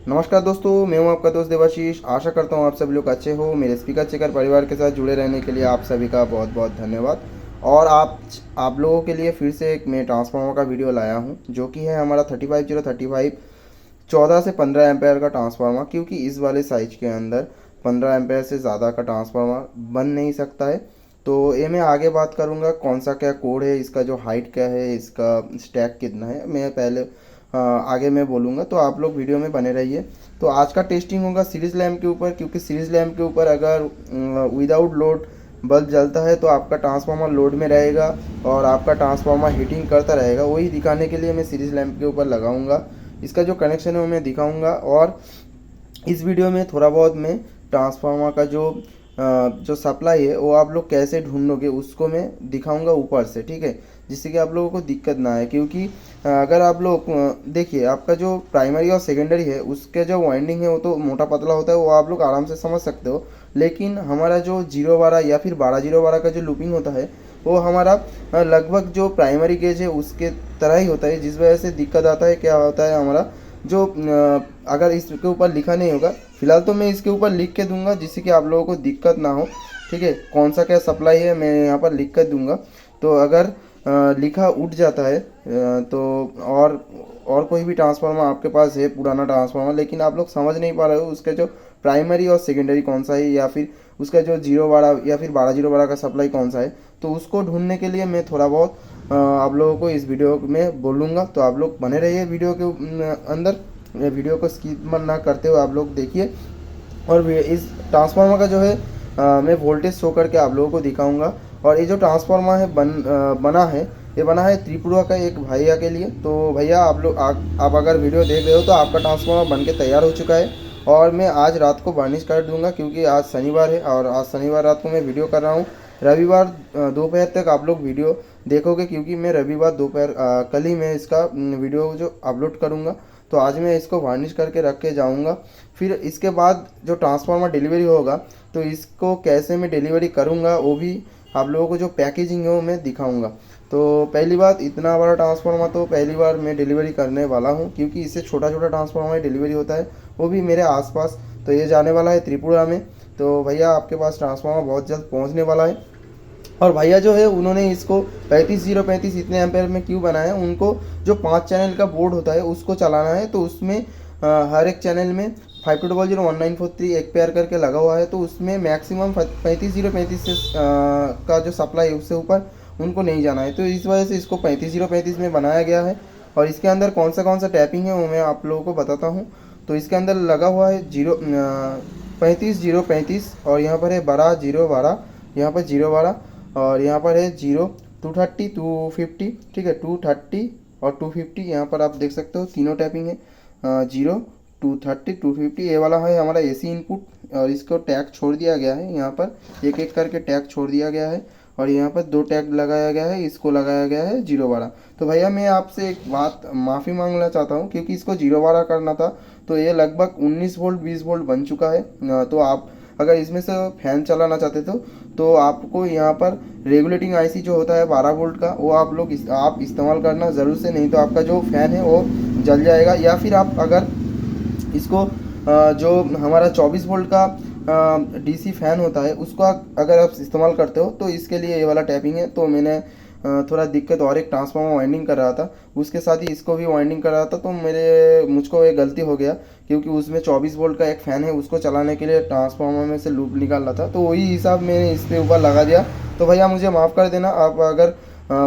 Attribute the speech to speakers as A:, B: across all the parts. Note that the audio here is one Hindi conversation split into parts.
A: नमस्कार दोस्तों, मैं हूं आपका दोस्त देवाशीष। आशा करता हूं आप सभी लोग अच्छे हो। मेरे स्पीकर चेकर परिवार के साथ जुड़े रहने के लिए आप सभी का बहुत बहुत धन्यवाद। और आप लोगों के लिए फिर से एक मैं ट्रांसफार्मर का वीडियो लाया हूं, जो कि है हमारा 35035 14 से 15 एम्पेयर का ट्रांसफार्मर। क्योंकि इस वाले साइज के अंदर 15 एम्पेयर से ज़्यादा का ट्रांसफार्मर बन नहीं सकता है। तो ये मैं आगे बात करूंगा कौन सा क्या कोड है, इसका जो हाइट क्या है, इसका स्टैक कितना है, मैं पहले आगे मैं बोलूँगा। तो आप लोग वीडियो में बने रहिए। तो आज का टेस्टिंग होगा सीरीज़ लैम्प के ऊपर, क्योंकि सीरीज़ लैम्प के ऊपर अगर विदाउट लोड बल्ब जलता है तो आपका ट्रांसफार्मर लोड में रहेगा और आपका ट्रांसफार्मर हीटिंग करता रहेगा। वही दिखाने के लिए मैं सीरीज़ लैम्प के ऊपर लगाऊंगा। इसका जो कनेक्शन है वो मैं दिखाऊंगा। और इस वीडियो में थोड़ा बहुत मैं ट्रांसफार्मर का जो सप्लाई है वो आप लोग कैसे ढूंढोगे उसको मैं दिखाऊंगा ऊपर से, ठीक है, जिससे कि आप लोगों को दिक्कत ना आए। क्योंकि अगर आप लोग देखिए, आपका जो प्राइमरी और सेकेंडरी है उसके जो वाइंडिंग है वो तो मोटा पतला होता है, वो आप लोग आराम से समझ सकते हो। लेकिन हमारा जो 012 या फिर 12-012 का जो लूपिंग होता है वो हमारा लगभग जो प्राइमरी गेज है उसके तरह ही होता है, जिस वजह से दिक्कत आता है। क्या होता है हमारा जो अगर इसके ऊपर लिखा नहीं होगा, फिलहाल तो मैं इसके ऊपर लिख के दूंगा जिससे कि आप लोगों को दिक्कत ना हो, ठीक है। कौन सा क्या सप्लाई है मैं यहाँ पर लिख कर दूंगा। तो अगर लिखा उठ जाता है तो और कोई भी ट्रांसफार्मर आपके पास है, पुराना ट्रांसफार्मर, लेकिन आप लोग समझ नहीं पा रहे हो उसके जो प्राइमरी और सेकेंडरी कौन सा है, या फिर उसका जो 012 या फिर 12-012 का सप्लाई कौन सा है, तो उसको ढूंढने के लिए मैं थोड़ा बहुत आप लोगों को इस वीडियो में बोलूँगा। तो आप लोग बने रहिए वीडियो के अंदर। वीडियो को स्किप ना करते हुए आप लोग देखिए। और इस ट्रांसफार्मर का जो है मैं वोल्टेज शो करके आप लोगों को दिखाऊंगा। और ये जो ट्रांसफार्मर है बना है, ये बना है त्रिपुरा का एक भैया के लिए। तो भैया आप अगर वीडियो देख रहे हो तो आपका ट्रांसफार्मर बन के तैयार हो चुका है। और मैं आज रात को वार्निश कर दूंगा, क्योंकि आज शनिवार है और आज शनिवार रात को मैं वीडियो कर रहा हूँ। रविवार दोपहर तक आप लोग वीडियो देखोगे, क्योंकि मैं रविवार दोपहर कल ही मैं इसका वीडियो जो अपलोड करूँगा। तो आज मैं इसको वार्निश करके रख के जाऊँगा। फिर इसके बाद जो ट्रांसफार्मर डिलीवरी होगा तो इसको कैसे मैं डिलीवरी करूँगा वो भी आप लोगों को जो पैकेजिंग है वो मैं दिखाऊँगा। तो पहली बात, इतना बड़ा ट्रांसफार्मर तो पहली बार मैं डिलीवरी करने वाला हूँ, क्योंकि इससे छोटा छोटा ट्रांसफार्मर डिलीवरी होता है, वो भी मेरे आसपास। तो ये जाने वाला है त्रिपुरा में। तो भैया आपके पास ट्रांसफार्मर बहुत जल्द पहुँचने वाला है। और भैया जो है उन्होंने इसको 35035 इतने एम्पेयर में क्यों बनाया, उनको जो 5 चैनल का बोर्ड होता है उसको चलाना है। तो उसमें हर एक चैनल में 52001943 एक पेयर करके लगा हुआ है। तो उसमें मैक्सिमम 35035 से का जो सप्लाई है उससे ऊपर उनको नहीं जाना है। तो इस वजह से इसको 35035 में बनाया गया है। और इसके अंदर कौन सा टैपिंग है वो मैं आप लोगों को बताता हूँ। तो इसके अंदर लगा हुआ है 35 और यहाँ पर है 12 यहाँ पर 0 12 और यहाँ पर है 230 250, ठीक है, 230 और 250। यहाँ पर आप देख सकते हो तीनों टैपिंग है। 230 250 ये वाला है हमारा एसी इनपुट। और इसको टैग छोड़ दिया गया है, यहाँ पर एक एक करके टैग छोड़ दिया गया है। और यहाँ पर 2 टैग लगाया गया है, इसको लगाया गया है 0 12। तो भैया मैं आपसे एक बात माफ़ी मांगना चाहता हूँ, क्योंकि इसको 0 12 करना था। तो ये लगभग 19 वोल्ट 20 वोल्ट बन चुका है। तो आप अगर इसमें से फैन चलाना चाहते तो आपको यहाँ पर रेगुलेटिंग आईसी जो होता है 12 वोल्ट का, वो आप इस्तेमाल करना ज़रूर से, नहीं तो आपका जो फ़ैन है वो जल जाएगा। या फिर आप अगर इसको जो हमारा 24 वोल्ट का डीसी फ़ैन होता है उसको अगर आप इस्तेमाल करते हो तो इसके लिए ये वाला टैपिंग है। तो मैंने थोड़ा दिक्कत और एक ट्रांसफार्मर वाइंडिंग कर रहा था, उसके साथ ही इसको भी वाइंडिंग कर रहा था। तो मुझको एक गलती हो गया, क्योंकि उसमें 24 वोल्ट का एक फ़ैन है, उसको चलाने के लिए ट्रांसफार्मर में से लूप निकाल रहा था। तो वही हिसाब मैंने इस पे ऊपर लगा दिया। तो भैया मुझे माफ़ कर देना। आप अगर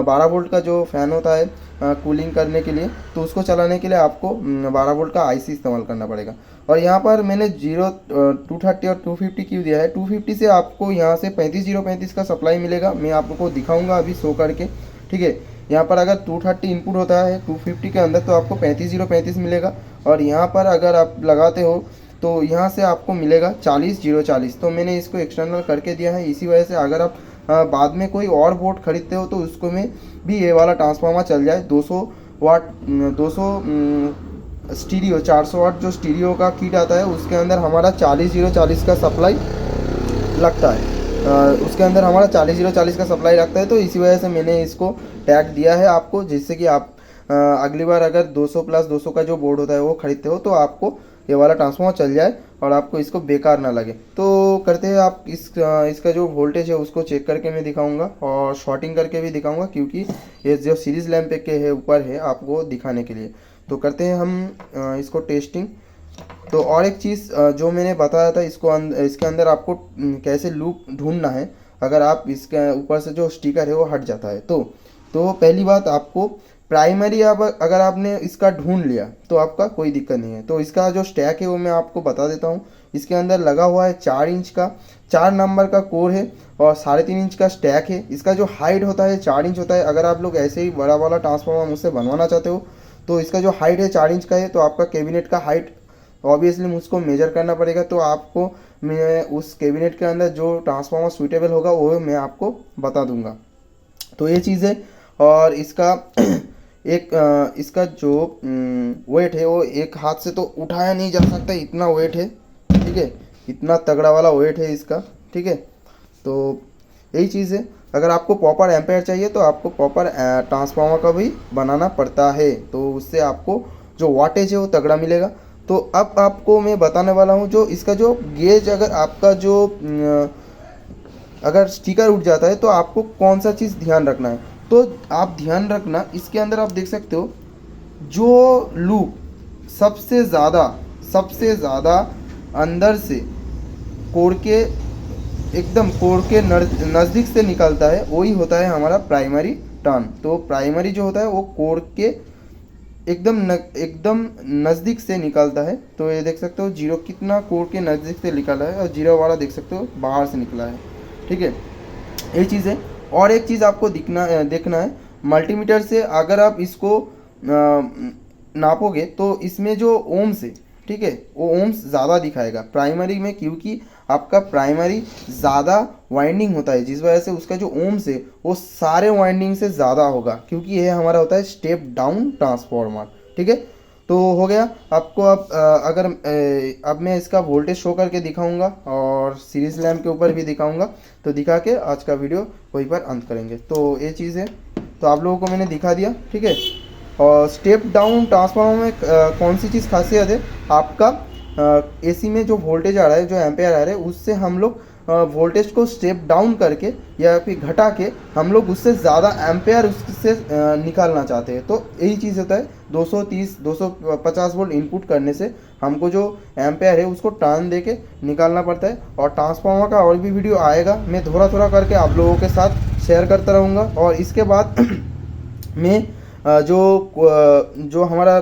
A: 12 वोल्ट का जो फ़ैन होता है कूलिंग करने के लिए, तो उसको चलाने के लिए आपको 12 वोल्ट का आईसी इस्तेमाल करना पड़ेगा। और यहाँ पर मैंने 230 और 250 क्यों दिया है, 250 से आपको यहाँ से 35035 का सप्लाई मिलेगा। मैं आपको दिखाऊंगा अभी शो करके, ठीक है। यहाँ पर अगर 230 इनपुट होता है 250 के अंदर तो आपको 35035 मिलेगा। और यहाँ पर अगर आप लगाते हो तो यहाँ से आपको मिलेगा 40040। तो मैंने इसको एक्सटर्नल करके दिया है। इसी वजह से अगर आप बाद में कोई और बोर्ड खरीदते हो तो उसको में भी ये वाला ट्रांसफार्मर चल जाए। 200 वाट 200 स्टीरियो 400 वाट जो स्टीरियो का किट आता है उसके अंदर हमारा 40040 का सप्लाई लगता है। उसके अंदर हमारा 40040 का सप्लाई लगता है। तो इसी वजह से मैंने इसको टैग दिया है आपको, जिससे कि आप अगली बार अगर 200 + 200 का जो बोर्ड होता है वो खरीदते हो तो आपको ये वाला ट्रांसफार्मर चल जाए और आपको इसको बेकार ना लगे। तो करते हैं आप इसका जो वोल्टेज है उसको चेक करके मैं दिखाऊंगा और शॉर्टिंग करके भी दिखाऊंगा, क्योंकि ये जो सीरीज़ लैंप के है ऊपर है आपको दिखाने के लिए। तो करते हैं हम इसको टेस्टिंग। तो और एक चीज़ जो मैंने बताया था, इसके अंदर आपको कैसे लूप ढूंढना है अगर आप इसके ऊपर से जो स्टिकर है वो हट जाता है। तो पहली बात, आपको प्राइमरी अगर आपने इसका ढूंढ लिया तो आपका कोई दिक्कत नहीं है। तो इसका जो स्टैक है वो मैं आपको बता देता हूँ। इसके अंदर लगा हुआ है 4 इंच का, 4 नंबर का कोर है और 3.5 इंच का स्टैक है। इसका जो हाइट होता है 4 इंच होता है। अगर आप लोग ऐसे ही बड़ा वाला ट्रांसफार्मर मुझसे बनवाना चाहते हो तो इसका जो हाइट है 4 इंच का है। तो आपका कैबिनेट का हाइट ऑब्वियसली मुझको मेजर करना पड़ेगा। तो आपको मैं उस कैबिनेट के अंदर जो ट्रांसफार्मर सूटेबल होगा वो मैं आपको बता दूंगा। तो ये चीज़ है। और इसका इसका जो वेट है वो एक हाथ से तो उठाया नहीं जा सकता, इतना वेट है, ठीक है, इतना तगड़ा वाला वेट है इसका, ठीक है। तो यही चीज़ है। अगर आपको प्रॉपर एम्पेयर चाहिए तो आपको प्रॉपर ट्रांसफार्मर का भी बनाना पड़ता है, तो उससे आपको जो वाटेज है वो तगड़ा मिलेगा। तो अब आपको मैं बताने वाला हूँ जो इसका जो गेज, अगर आपका जो अगर स्टिकर उठ जाता है तो आपको कौन सा चीज़ ध्यान रखना है। तो आप ध्यान रखना, इसके अंदर आप देख सकते हो जो लूप सबसे ज़्यादा अंदर से कोर के एकदम कोर के नज़दीक से निकलता है वही होता है हमारा प्राइमरी टर्न। तो प्राइमरी जो होता है वो कोर के एकदम नज़दीक से निकलता है। तो ये देख सकते हो 0 कितना कोर के नज़दीक से निकला है और 0 वाला देख सकते हो बाहर से निकला है, ठीक है, ये चीज़ है। और एक चीज़ आपको देखना है, मल्टीमीटर से अगर आप इसको नापोगे तो इसमें जो ओम्स है, ठीक है, वो ओम्स ज़्यादा दिखाएगा प्राइमरी में, क्योंकि आपका प्राइमरी ज़्यादा वाइंडिंग होता है, जिस वजह से उसका जो ओम्स है वो सारे वाइंडिंग से ज़्यादा होगा, क्योंकि यह हमारा होता है स्टेप डाउन ट्रांसफार्मर, ठीक है। तो हो गया आपको। अब मैं इसका वोल्टेज शो करके दिखाऊंगा और सीरीज लैम्प के ऊपर भी दिखाऊंगा। तो दिखा के आज का वीडियो वहीं पर अंत करेंगे। तो ये चीज़ है, तो आप लोगों को मैंने दिखा दिया, ठीक है। और स्टेप डाउन ट्रांसफार्मर में कौन सी चीज़ खासियत है, आपका एसी में जो वोल्टेज आ रहा है, जो एम्पेयर आ रहा है, उससे हम लोग वोल्टेज को स्टेप डाउन करके या फिर घटा के हम लोग उससे ज़्यादा एम्पेयर उससे निकालना चाहते हैं। तो यही चीज़ होता है, 230 250 वोल्ट इनपुट करने से हमको जो एम्पेयर है उसको टर्न दे के निकालना पड़ता है। और ट्रांसफार्मर का और भी वीडियो आएगा, मैं थोड़ा थोड़ा करके आप लोगों के साथ शेयर करता रहूँगा। और इसके बाद मैं जो हमारा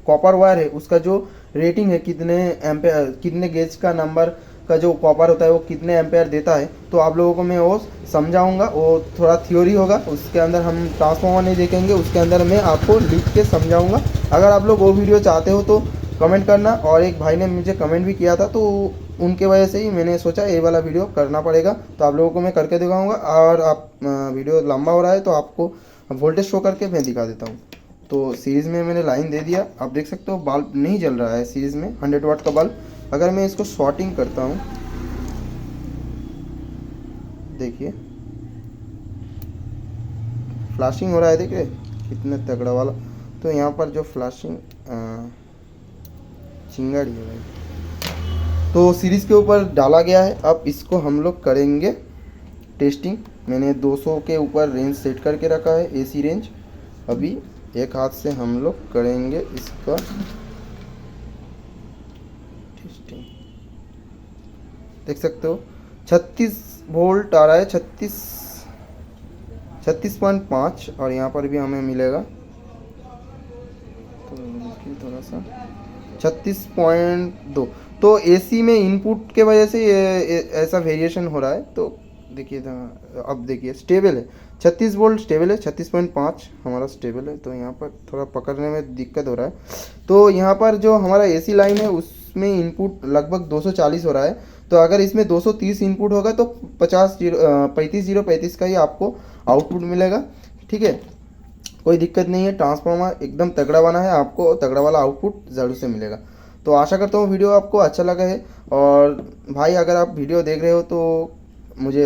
A: कॉपर वायर है उसका जो रेटिंग है, कितने एम्पेयर, कितने गेज का नंबर का जो कॉपर होता है वो कितने एम्पेयर देता है, तो आप लोगों को मैं वो समझाऊंगा। वो थोड़ा थ्योरी होगा, उसके अंदर हम ट्रांसफार्मर नहीं देखेंगे, उसके अंदर मैं आपको लिख के समझाऊंगा। अगर आप लोग वो वीडियो चाहते हो तो कमेंट करना। और एक भाई ने मुझे कमेंट भी किया था, तो उनके वजह से ही मैंने सोचा ये वाला वीडियो करना पड़ेगा। तो आप लोगों को मैं करके दिखाऊँगा। और आप वीडियो लंबा हो रहा है तो आपको वोल्टेज शो करके मैं दिखा देता हूँ। तो सीरीज़ में मैंने लाइन दे दिया, आप देख सकते हो बल्ब नहीं जल रहा है सीरीज़ में, 100 वाट का बल्ब। अगर मैं इसको शॉर्टिंग करता हूँ, देखिए फ्लैशिंग हो रहा है, देखिए कितने तगड़ा वाला। तो यहाँ पर जो फ्लैशिंग चिंगारी है भाई, तो सीरीज़ के ऊपर डाला गया है। अब इसको हम लोग करेंगे टेस्टिंग। मैंने 200 के ऊपर रेंज सेट करके रखा है, एसी रेंज। अभी एक हाथ से हम लोग करेंगे इसका टेस्टिंग। देख सकते हो 36 वोल्ट आ रहा है, 36.5। और यहाँ पर भी हमें मिलेगा तो थोड़ा सा 36.2। तो एसी में इनपुट के वजह से ये ऐसा वेरिएशन हो रहा है। तो देखिए, अब देखिए स्टेबल है, 36 वोल्ट स्टेबल है, 36.5 हमारा स्टेबल है। तो यहाँ पर थोड़ा पकड़ने में दिक्कत हो रहा है। तो यहाँ पर जो हमारा एसी लाइन है उसमें इनपुट लगभग 240 हो रहा है। तो अगर इसमें 230 इनपुट होगा तो 35 का ही आपको आउटपुट मिलेगा, ठीक है, कोई दिक्कत नहीं है। ट्रांसफार्मर एकदम तगड़ा बना है, आपको तगड़ा वाला आउटपुट ज़रूर से मिलेगा। तो आशा करता हूँ वीडियो आपको अच्छा लगा है। और भाई अगर आप वीडियो देख रहे हो तो मुझे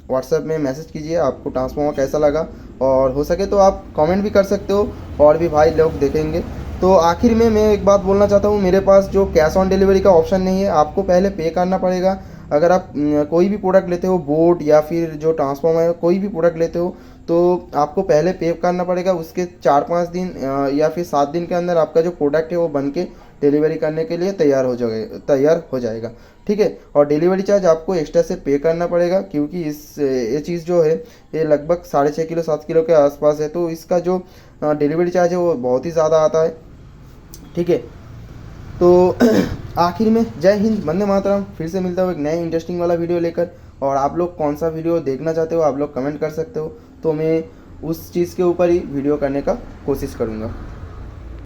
A: व्हाट्सएप में मैसेज कीजिए आपको ट्रांसफार्मर कैसा लगा, और हो सके तो आप कमेंट भी कर सकते हो, और भी भाई लोग देखेंगे। तो आखिर में मैं एक बात बोलना चाहता हूँ, मेरे पास जो कैश ऑन डिलीवरी का ऑप्शन नहीं है, आपको पहले पे करना पड़ेगा। अगर आप कोई भी प्रोडक्ट लेते हो, बोट या फिर जो ट्रांसफॉर्मर है, कोई भी प्रोडक्ट लेते हो, तो आपको पहले पे करना पड़ेगा। उसके 4-5 दिन या फिर 7 दिन के अंदर आपका जो प्रोडक्ट है वो बन के डिलीवरी करने के लिए तैयार हो जाएगा। ठीक है, और डिलीवरी चार्ज आपको एक्स्ट्रा से पे करना पड़ेगा, क्योंकि ये चीज़ जो है ये लगभग 6.5 किलो 7 किलो के आसपास है, तो इसका जो डिलीवरी चार्ज है वो बहुत ही ज़्यादा आता है। ठीक है, तो आखिर में जय हिंद, वंदे मातरम। फिर से मिलता हूँ एक नए इंटरेस्टिंग वाला वीडियो लेकर। और आप लोग कौन सा वीडियो देखना चाहते हो आप लोग कमेंट कर सकते हो, तो मैं उस चीज़ के ऊपर ही वीडियो करने का कोशिश करूँगा।